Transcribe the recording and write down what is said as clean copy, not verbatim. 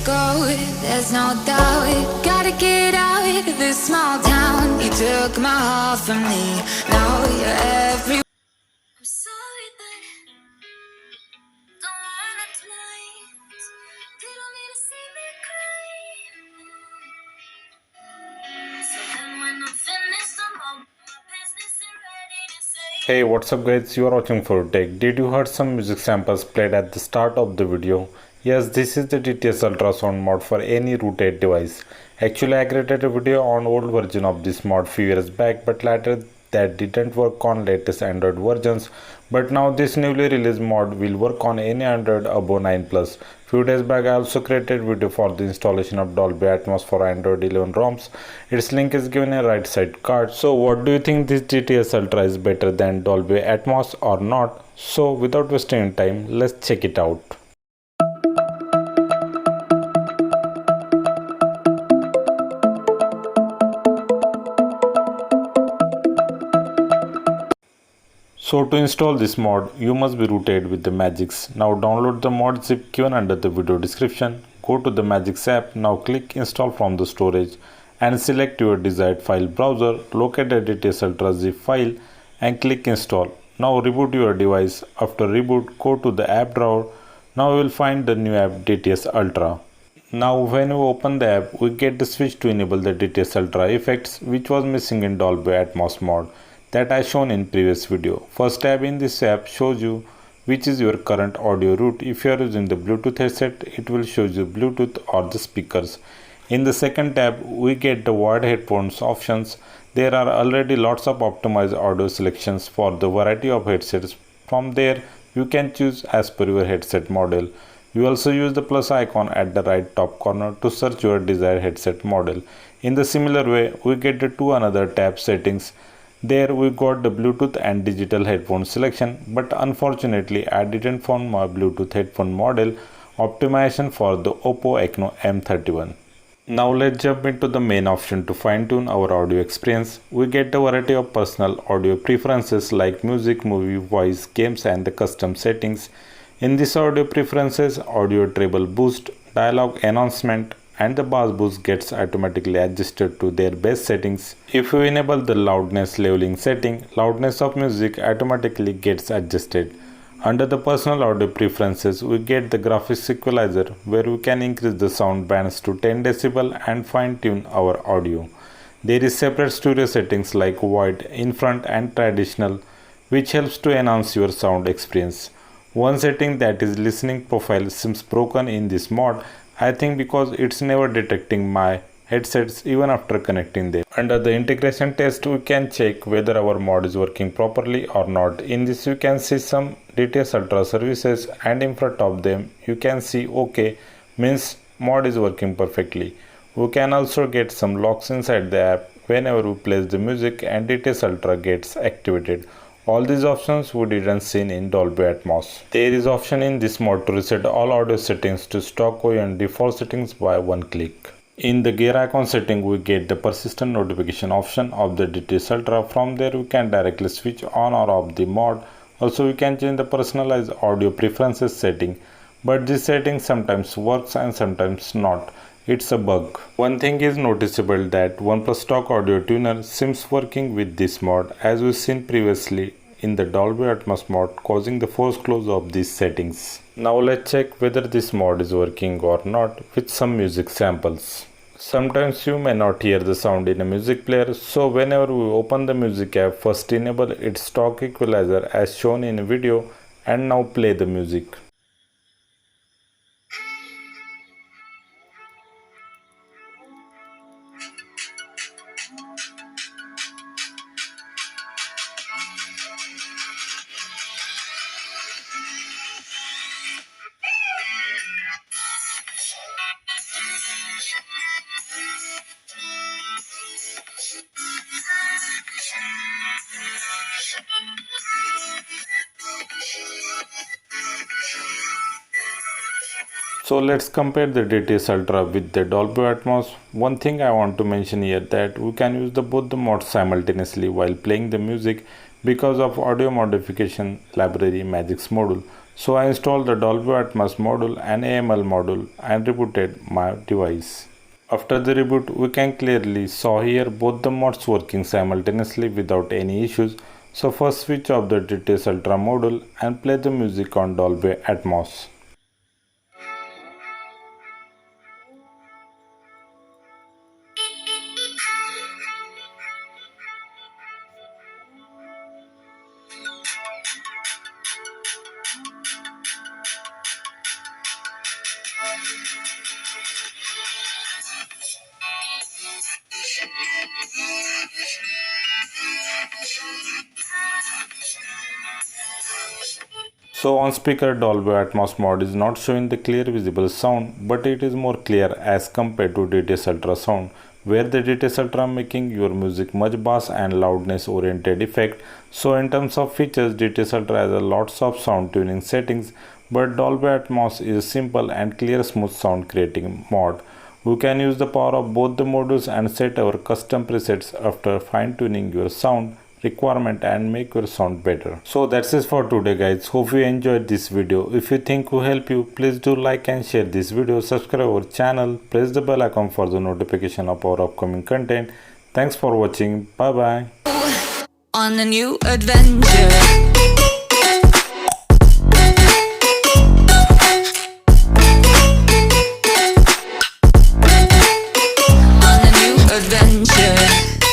go, there's no doubt. Gotta get out of this small town. You took my heart from me, now you're every. I'm sorry, but don't wanna tonight. They don't need to see me cry. So then when I'm finished, I'm all my business and ready to say. Hey, what's up guys, you are watching for Tech. Did you heard some music samples played at the start of the video? Yes, this is the DTS ultrasound mod for any rooted device. Actually, I created a video on old version of this mod few years back, but later that didn't work on latest Android versions. But now this newly released mod will work on any Android above 9 plus. Few days back I also created video for the installation of Dolby Atmos for Android 11 ROMs. Its link is given in right side card. So what do you think, this DTS Ultra is better than Dolby Atmos or not? So without wasting time, let's check it out. So to install this mod, you must be rooted with the Magics. Now download the mod zip given under the video description. Go to the Magics app. Now click install from the storage and select your desired file browser. Locate the DTS Ultra zip file and click install. Now reboot your device. After reboot, go to the app drawer. Now you will find the new app DTS Ultra. Now when we open the app, we get the switch to enable the DTS Ultra effects, which was missing in Dolby Atmos mod that I shown in previous video. First tab in this app shows you which is your current audio route. If you are using the Bluetooth headset, it will show you Bluetooth or the speakers. In the second tab, we get the wired headphones options. There are already lots of optimized audio selections for the variety of headsets. From there, you can choose as per your headset model. You also use the plus icon at the right top corner to search your desired headset model. In the similar way, we get the two another tab settings. There we got the Bluetooth and digital headphone selection, but unfortunately I didn't find my Bluetooth headphone model optimization for the Oppo Ekno M31. Now let's jump into the main option to fine-tune our audio experience. We get a variety of personal audio preferences like music, movie, voice, games and the custom settings. In this audio preferences, audio treble boost, dialogue enhancement, and the bass boost gets automatically adjusted to their base settings. If you enable the loudness leveling setting, loudness of music automatically gets adjusted. Under the personal audio preferences, we get the graphics equalizer where we can increase the sound bands to 10 dB and fine tune our audio. There is separate stereo settings like wide, in front and traditional, which helps to enhance your sound experience. One setting that is listening profile seems broken in this mod, I think because it's never detecting my headsets even after connecting them. Under the integration test, we can check whether our mod is working properly or not. In this you can see some DTS Ultra services and in front of them you can see OK means mod is working perfectly. We can also get some locks inside the app whenever we play the music and DTS Ultra gets activated. All these options we didn't see in Dolby Atmos. There is option in this mod to reset all audio settings to stock and default settings by one click. In the gear icon setting, we get the persistent notification option of the DTS Ultra. From there we can directly switch on or off the mod. Also we can change the personalized audio preferences setting, but this setting sometimes works and sometimes not. It's a bug. One thing is noticeable that OnePlus stock audio tuner seems working with this mod as we've seen previously in the Dolby Atmos mod, causing the forced close of these settings. Now let's check whether this mod is working or not with some music samples. Sometimes you may not hear the sound in a music player, so whenever we open the music app, first enable its stock equalizer as shown in a video and now play the music. So let's compare the DTS Ultra with the Dolby Atmos. One thing I want to mention here that we can use both the mods simultaneously while playing the music, because of audio modification library Magix module. So I installed the Dolby Atmos module and AML module and rebooted my device. After the reboot, we can clearly saw here both the mods working simultaneously without any issues. So first switch off the DTS Ultra module and play the music on Dolby Atmos. So on speaker, Dolby Atmos mod is not showing the clear visible sound, but it is more clear as compared to DTS Ultra sound, where the DTS Ultra making your music much bass and loudness oriented effect. So in terms of features, DTS Ultra has a lots of sound tuning settings, but Dolby Atmos is simple and clear smooth sound creating mod. We can use the power of both the modules and set our custom presets after fine tuning your sound requirement and make your sound better. So that's it for today guys. Hope you enjoyed this video. If you think will help you, please do like and share this video, subscribe our channel, press the bell icon for the notification of our upcoming content. Thanks for watching. Bye bye. On a new adventure.